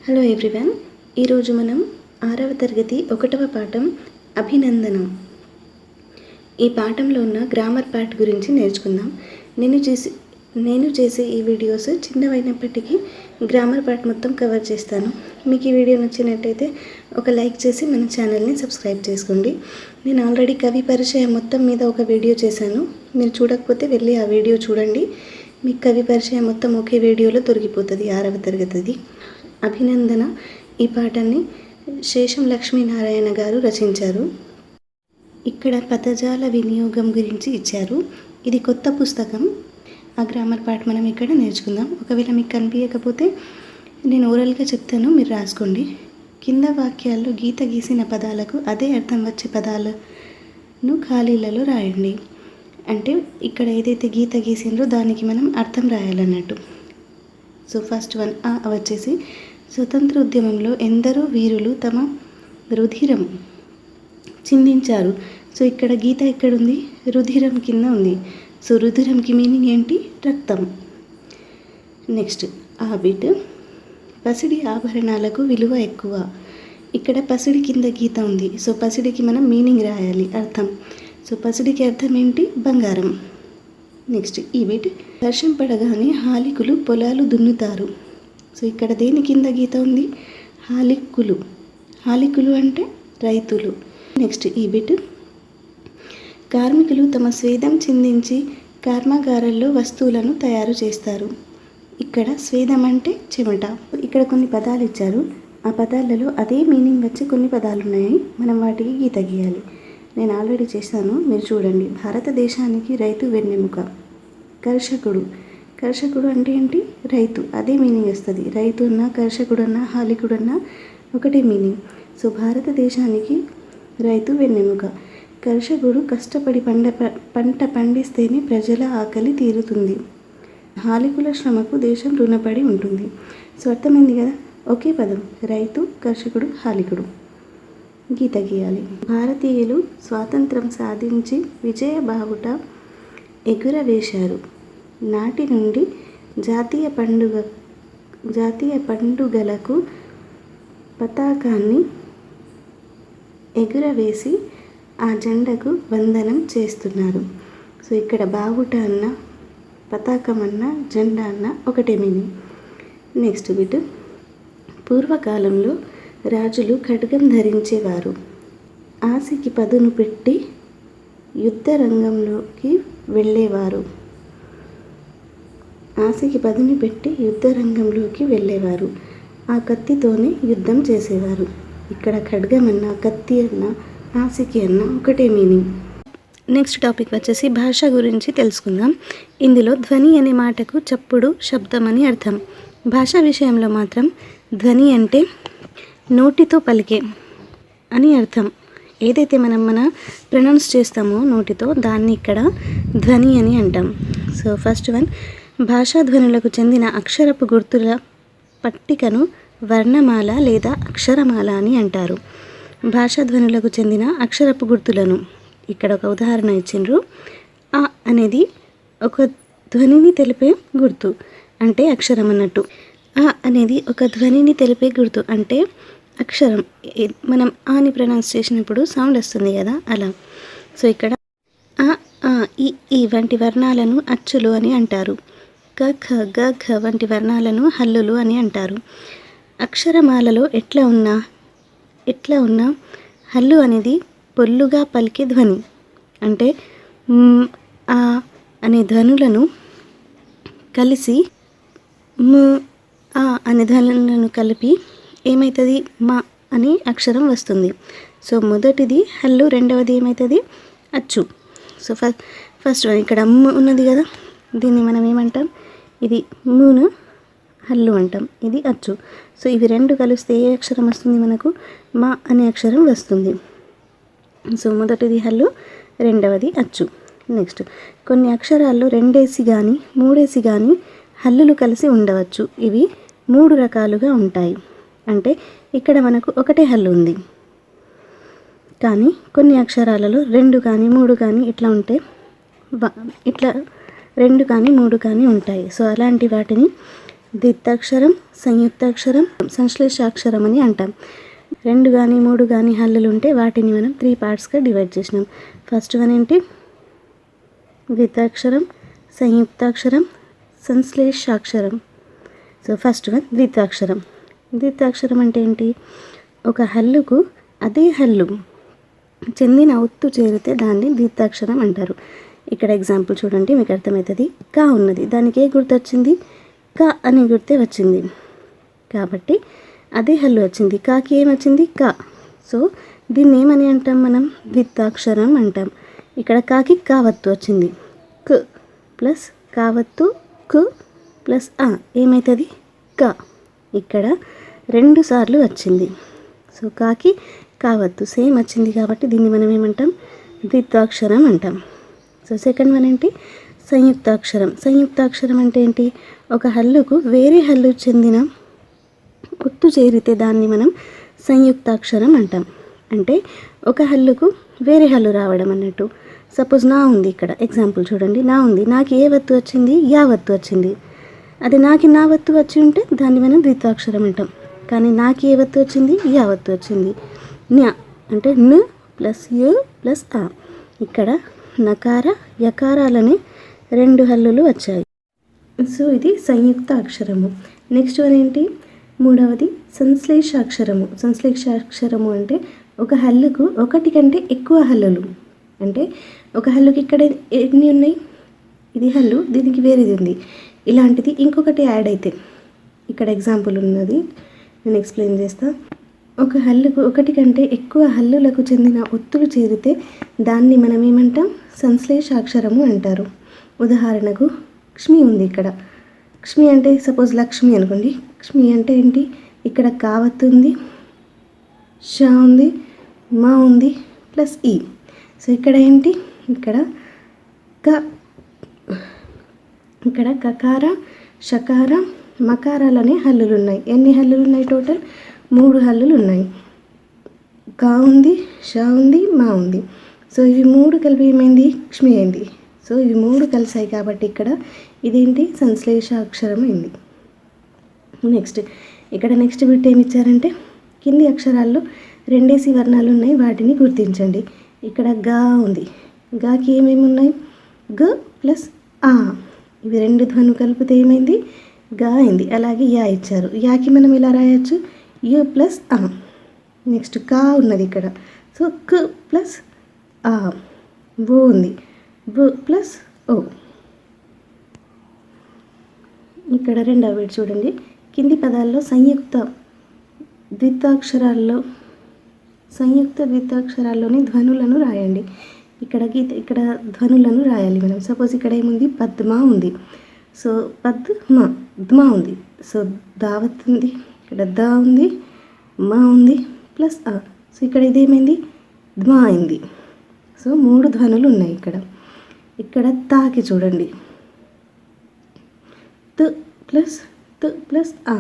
Hello everyone, ఈరోజు మనం 6వ తరగతి 1వ పాఠం అభినందనం. ఈ పాఠంలో ఉన్న గ్రామర్ పార్ట్ గురించి నేర్చుకుందాం. నేను చేసే ఈ వీడియోస్ చిన్నవైనప్పటికీ గ్రామర్ పార్ట్ మొత్తం కవర్ చేస్తాను. మీకు ఈ వీడియో నచ్చినట్టయితే ఒక లైక్ చేసి మన ఛానల్ని సబ్స్క్రైబ్ చేసుకోండి. నేను ఆల్రెడీ కవి పరిచయం మొత్తం మీద ఒక వీడియో చేశాను. మీరు చూడకపోతే వెళ్ళి ఆ వీడియో చూడండి. మీకు కవి పరిచయం మొత్తం ఒకే వీడియోలో దొరికిపోతుంది. 6వ తరగతిది అభినందన. ఈ పాఠాన్ని శేషం లక్ష్మీనారాయణ గారు రచించారు. ఇక్కడ పదజాల వినియోగం గురించి ఇచ్చారు. ఇది కొత్త పుస్తకం. ఆ గ్రామర్ పార్ట్ మనం ఇక్కడ నేర్చుకుందాం. ఒకవేళ మీకు కనిపించకపోతే నేను ఓరల్గా చెప్తాను, మీరు రాసుకోండి. కింద వాక్యాల్లో గీత గీసిన పదాలకు అదే అర్థం వచ్చే పదాలను ఖాళీలలో రాయండి. అంటే ఇక్కడ ఏదైతే గీత గీసిండ్రో దానికి మనం అర్థం రాయాలన్నట్టు. సో ఫస్ట్ వన్ వచ్చేసి, స్వతంత్ర ఉద్యమంలో ఎందరో వీరులు తమ రుధిరం చిందించారు. సో ఇక్కడ గీత ఎక్కడుంది? రుధిరం కింద ఉంది. సో రుధిరంకి మీనింగ్ ఏంటి? రక్తం. నెక్స్ట్ బిట్, పసిడి ఆభరణాలకు విలువ ఎక్కువ. ఇక్కడ పసిడి కింద గీత ఉంది. సో పసిడికి మనం మీనింగ్ రాయాలి, అర్థం. సో పసిడికి అర్థం ఏంటి? బంగారం. నెక్స్ట్ ఈ బిట్, వర్షం పడగానే హాలికులు పొలాలు దున్నుతారు. సో ఇక్కడ దేని కింద గీత ఉంది? హాలికులు. హాలికులు అంటే రైతులు. నెక్స్ట్ ఈ బిట్, కార్మికులు తమ స్వేదం చిందించి కర్మాగారాల్లో వస్తువులను తయారు చేస్తారు. ఇక్కడ స్వేదం అంటే చెమట. ఇక్కడ కొన్ని పదాలు ఇచ్చారు. ఆ పదాలలో అదే మీనింగ్ వచ్చి కొన్ని పదాలు ఉన్నాయి. మనం వాటికి గీత గీయాలి. నేను ఆల్రెడీ చేశాను, మీరు చూడండి. భారతదేశానికి రైతు వెన్నెముక. కర్షకుడు. కర్షకుడు అంటే ఏంటి? రైతు. అదే మీనింగ్ వస్తుంది. రైతు అన్నా, కర్షకుడు అన్నా, హాలికుడు అన్నా ఒకటే మీనింగ్. సో భారతదేశానికి రైతు వెన్నెముక. కర్షకుడు కష్టపడి పంట పండిస్తేనే ప్రజల ఆకలి తీరుతుంది. హాలికుల శ్రమకు దేశం రుణపడి ఉంటుంది. సో అర్థమైంది కదా? ఒకే పదం, రైతు, కర్షకుడు, హాలికుడు. గీత గీయాలి. భారతీయులు స్వాతంత్రం సాధించి విజయ బావుట ఎగురవేశారు. నాటి నుండి జాతీయ పండుగలకు పతాకాన్ని ఎగురవేసి ఆ జెండాకు వందనం చేస్తున్నారు. సో ఇక్కడ బావుట అన్న, పతాకం అన్న, జెండా అన్న ఒకటే మీనింగ్. నెక్స్ట్ బిట్, పూర్వకాలంలో రాజులు ఖడ్గం ధరించేవారు. ఆశకి పదును పెట్టి యుద్ధ రంగంలోకి వెళ్ళేవారు. ఆశకి పదును పెట్టి యుద్ధ రంగంలోకి వెళ్ళేవారు. ఆ కత్తితోనే యుద్ధం చేసేవారు. ఇక్కడ ఖడ్గం అన్న, కత్తి అన్న, ఆశకి అన్న ఒకటే మీనింగ్. నెక్స్ట్ టాపిక్ వచ్చేసి భాష గురించి తెలుసుకుందాం. ఇందులో ధ్వని అనే మాటకు చప్పుడు, శబ్దం అని అర్థం. భాష విషయంలో మాత్రం ధ్వని అంటే నోటితో పలికే అని అర్థం. ఏదైతే మనం ప్రొనౌన్స్ చేస్తామో నోటితో, దాన్ని ఇక్కడ ధ్వని అని అంటాం. సో ఫస్ట్ వన్, భాషా ధ్వనులకు చెందిన అక్షరపు గుర్తుల పట్టికను వర్ణమాల లేదా అక్షరమాల అని అంటారు. భాషా ధ్వనులకు చెందిన అక్షరపు గుర్తులను ఇక్కడ ఒక ఉదాహరణ ఇచ్చిండ్రు. ఆ అనేది ఒక ధ్వనిని తెలిపే గుర్తు, అంటే అక్షరం అన్నట్టు. ఆ అనేది ఒక ధ్వనిని తెలిపే గుర్తు, అంటే అక్షరం. మనం ఆని ప్రొనౌన్స్ చేసినప్పుడు సౌండ్ వస్తుంది కదా, అలా. సో ఇక్కడ ఈ వంటి వర్ణాలను అచ్చులు అని అంటారు. క ఖ గ ఘ వంటి వర్ణాలను హల్లులు అని అంటారు. అక్షరమాలలో ఎట్లా ఉన్నా హల్లు అనేది పొల్లుగా పలికే ధ్వని. అంటే ఆ అనే ధ్వనులను కలిసి అనే ధ్వనులను కలిపి ఏమవుతుంది? మా అనే అక్షరం వస్తుంది. సో మొదటిది హల్లు, రెండవది ఏమవుతుంది? అచ్చు. సో ఫస్ట్ ఇక్కడ ఉన్నది కదా, దీన్ని మనం ఏమంటాం? ఇది మూను హల్లు అంటాం, ఇది అచ్చు. సో ఇవి రెండు కలిస్తే ఏ అక్షరం వస్తుంది మనకు? మా అనే అక్షరం వస్తుంది. సో మొదటిది హల్లు, రెండవది అచ్చు. నెక్స్ట్, కొన్ని అక్షరాల్లో రెండేసి కానీ మూడేసి కానీ హల్లులు కలిసి ఉండవచ్చు. ఇవి 3 రకాలుగా ఉంటాయి. అంటే ఇక్కడ మనకు ఒకటే హల్లు ఉంది, కానీ కొన్ని అక్షరాలలో 2 కానీ 3 కానీ ఇట్లా ఉంటే, ఇట్లా 2 కానీ 3 కానీ ఉంటాయి. సో అలాంటి వాటిని ద్విత్వాక్షరం, సంయుక్తాక్షరం, సంశ్లేషాక్షరం అని అంటాం. 2 కానీ 3 కానీ హల్లులు ఉంటే వాటిని మనం 3 పార్ట్స్గా డివైడ్ చేసినాం. ఫస్ట్ వన్ ఏంటి? ద్విత్వాక్షరం, సంయుక్తాక్షరం, సంశ్లేషాక్షరం. సో ఫస్ట్ వన్ ద్విత్వాక్షరం. ద్విత్వాక్షరం అంటే ఏంటి? ఒక హల్లుకు అదే హల్లు చెందిన ఒత్తు చేరితే దాన్ని ద్విత్వాక్షరం అంటారు. ఇక్కడ ఎగ్జాంపుల్ చూడండి, మీకు అర్థమవుతుంది. కా ఉన్నది, దానికి ఏ గుర్తు వచ్చింది? కా అనే గుర్తే వచ్చింది. కాబట్టి అదే హల్లు వచ్చింది, కాకి ఏమొచ్చింది? కా. సో దీన్ని ఏమని అంటాం మనం? ద్విత్వాక్షరం అంటాం. ఇక్కడ కాకి కావత్తు వచ్చింది, క్ ప్లస్ కావత్తు కు ప్లస్ ఆ ఏమవుతుంది? కా. ఇక్కడ 2 సార్లు వచ్చింది. సో కాకి కావత్తు సేమ్ వచ్చింది కాబట్టి దీన్ని మనం ఏమంటాం? ద్విత్వాక్షరం అంటాం. సో సెకండ్ వన్ ఏంటి? సంయుక్తాక్షరం. సంయుక్తాక్షరం అంటే ఏంటి? ఒక హల్లుకు వేరే హల్లు చెందిన ఒత్తు చేరితే దాన్ని మనం సంయుక్తాక్షరం అంటాం. అంటే ఒక హల్లుకు వేరే హల్లు రావడం అన్నట్టు. సపోజ్ నా ఉంది, ఇక్కడ ఎగ్జాంపుల్ చూడండి. నా ఉంది, నాకు ఏ వత్తు వచ్చింది? యా వత్తు వచ్చింది. అది నాకు నా వత్తు వచ్చి ఉంటే దాన్ని మనం ద్విత్వాక్షరం అంటాం. కానీ నాకు ఏ వత్తు వచ్చింది? యా వత్తు వచ్చింది. న్యా అంటే న్ ప్లస్ యు ప్లస్ ఆ. ఇక్కడ నకార యకారాలనే 2 హల్లులు వచ్చాయి. సో ఇది సంయుక్త అక్షరము. నెక్స్ట్ వన్ ఏంటి? మూడవది సంశ్లేషాక్షరము. సంశ్లేషాక్షరము అంటే ఒక హల్లుకు ఒకటి కంటే ఎక్కువ హల్లులు. అంటే ఒక హల్లుకి ఇక్కడ ఎన్ని ఉన్నాయి? ఇది హల్లు, దీనికి వేరేది ఉంది. ఇలాంటిది ఇంకొకటి యాడ్ అయితే, ఇక్కడ ఎగ్జాంపుల్ ఉన్నది, నేను ఎక్స్ప్లెయిన్ చేస్తా. ఒక హల్లుకు ఒకటి కంటే ఎక్కువ హల్లులకు చెందిన ఒత్తులు చేరితే దాన్ని మనం ఏమంటాం? సంశ్లేషాక్షరము అంటారు. ఉదాహరణకు క్ష్మి ఉంది ఇక్కడ. క్ష్మి అంటే సపోజ్ లక్ష్మి అనుకోండి. క్ష్మి అంటే ఏంటి? ఇక్కడ కావత్తు ఉంది, షా ఉంది, మా ఉంది ప్లస్ ఈ. సో ఇక్కడ ఏంటి? ఇక్కడ కకార, షకార, మకారాలనే హల్లులు ఉన్నాయి. ఎన్ని హల్లులు ఉన్నాయి? టోటల్ 3 హల్లులు ఉన్నాయి. కా ఉంది, షా ఉంది, మా ఉంది. సో ఇవి 3 కలిపి ఏమైంది? క్ష్మి అయింది. సో ఇవి 3 కలిసాయి కాబట్టి ఇక్కడ ఇదేంటి? సంశ్లేషాక్షరం అయింది. నెక్స్ట్ ఇక్కడ నెక్స్ట్ బిట్ ఏమి ఇచ్చారంటే, కింది అక్షరాల్లో 2 వర్ణాలు ఉన్నాయి, వాటిని గుర్తించండి. ఇక్కడ గా ఉంది, గాకి ఏమేమి ఉన్నాయి? గ ప్లస్ ఆ. ఇవి 2 ధ్వను కలిపితే ఏమైంది? గా అయింది. అలాగే యా ఇచ్చారు, యాకి మనం ఇలా రాయొచ్చు? యు ప్లస్ ఆ. నెక్స్ట్ కా ఉన్నది ఇక్కడ. సో క్ ప్లస్ ఆ. ఓ ఉంది, బ ప్లస్ ఓ. ఇక్కడ రెండవ బిట్ చూడండి. కింది పదాల్లో సంయుక్త ద్విత్వాక్షరాల్లోని ధ్వనులను రాయండి. ఇక్కడ ధ్వనులను రాయాలి మనం. సపోజ్ ఇక్కడ ఏముంది? పద్మ ఉంది. సో పద్మ, ద్మ ఉంది. సో దావత్ ఉంది, ఇక్కడ దా ఉంది, మా ఉంది ప్లస్ ఆ. సో ఇక్కడ ఇదేమైంది? ధ్మ అయింది. సో 3 ధ్వనులు ఉన్నాయి ఇక్కడ. ఇక్కడ తాకి చూడండి, త్ ప్లస్ ఆ.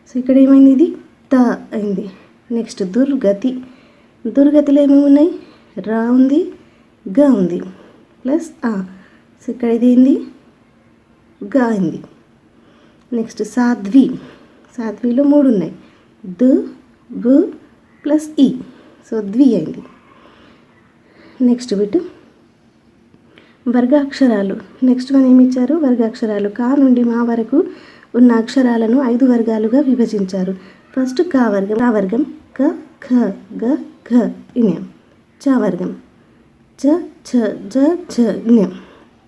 సో ఇక్కడ ఏమైంది? ఇది త అయింది. నెక్స్ట్ దుర్గతిలో ఏమేమి ఉన్నాయి? రా ఉంది, గ ఉంది ప్లస్ ఆ. సో ఇక్కడ ఇదేంది? గా అయింది. నెక్స్ట్ సాధ్విలో 3 ఉన్నాయి. ద, బ ప్లస్ ఈ. సో ద్వి అయింది. నెక్స్ట్ బిట్ వర్గాక్షరాలు. నెక్స్ట్ వన్ ఏమి ఇచ్చారు? వర్గాక్షరాలు. కా నుండి మా వరకు ఉన్న అక్షరాలను 5 వర్గాలుగా విభజించారు. ఫస్ట్ కా వర్గం క, ఖ, గ, ఘ ఇన్యం. చ వర్గం చ, ఛ, జ, ఝ ఇన్యం.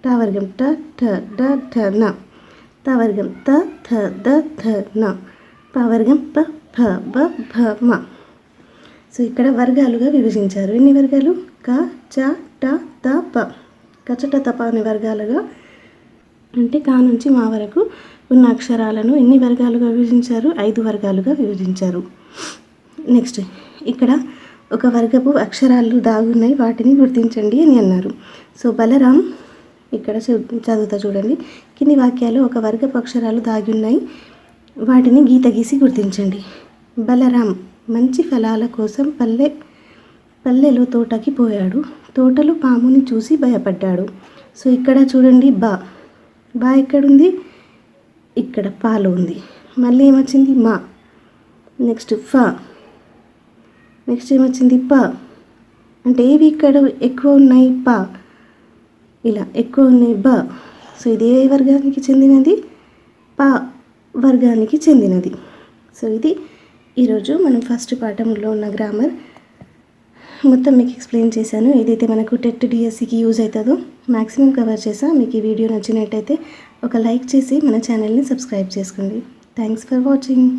ట వర్గం ట, ఠ, డ, ఠ, న. త వర్గం త, థ, ద, థ, న. ప వర్గం ప, ఫ, బ, భ, మ. సో ఇక్కడ వర్గాలుగా విభజించారు. ఎన్ని వర్గాలు? క, చ, ట, త, ప. కచట తప అనే వర్గాలుగా, అంటే కా నుంచి మా వరకు ఉన్న అక్షరాలను ఎన్ని వర్గాలుగా విభజించారు? 5 వర్గాలుగా విభజించారు. నెక్స్ట్ ఇక్కడ ఒక వర్గపు అక్షరాలు దాగున్నాయి, వాటిని గుర్తించండి అని అన్నారు. సో బలరాం, ఇక్కడ చదువుతా చూడండి. కింది వాక్యాలు ఒక వర్గపు అక్షరాలు దాగి ఉన్నాయి, వాటిని గీత గీసి గుర్తించండి. బలరాం మంచి ఫలాల కోసం పల్లెలో తోటకి పోయాడు. తోటలో పాముని చూసి భయపడ్డాడు. సో ఇక్కడ చూడండి బా ఎక్కడుంది? ఇక్కడ పాలు ఉంది. మళ్ళీ ఏమొచ్చింది మా. నెక్స్ట్ ఫ. నెక్స్ట్ ఏమొచ్చింది ప. అంటే ఏవి ఇక్కడ ఎక్కువ ఉన్నాయి ప. ఇలా ఎక్కువ ఉన్నాయి బ. సో ఇది ఏ వర్గానికి చెందినది? ప వర్గానికి చెందినది. సో ఇది ఈరోజు మనం ఫస్ట్ పాఠంలో ఉన్న గ్రామర్ మొత్తం మీకు ఎక్స్ప్లెయిన్ చేశాను. ఏదైతే మనకు టెట్ డిఎస్సికి యూజ్ అవుతుందో మ్యాక్సిమం కవర్ చేసా. మీకు ఈ వీడియో నచ్చినట్టయితే ఒక లైక్ చేసి మన ఛానల్ని సబ్స్క్రైబ్ చేసుకోండి. Thanks for watching.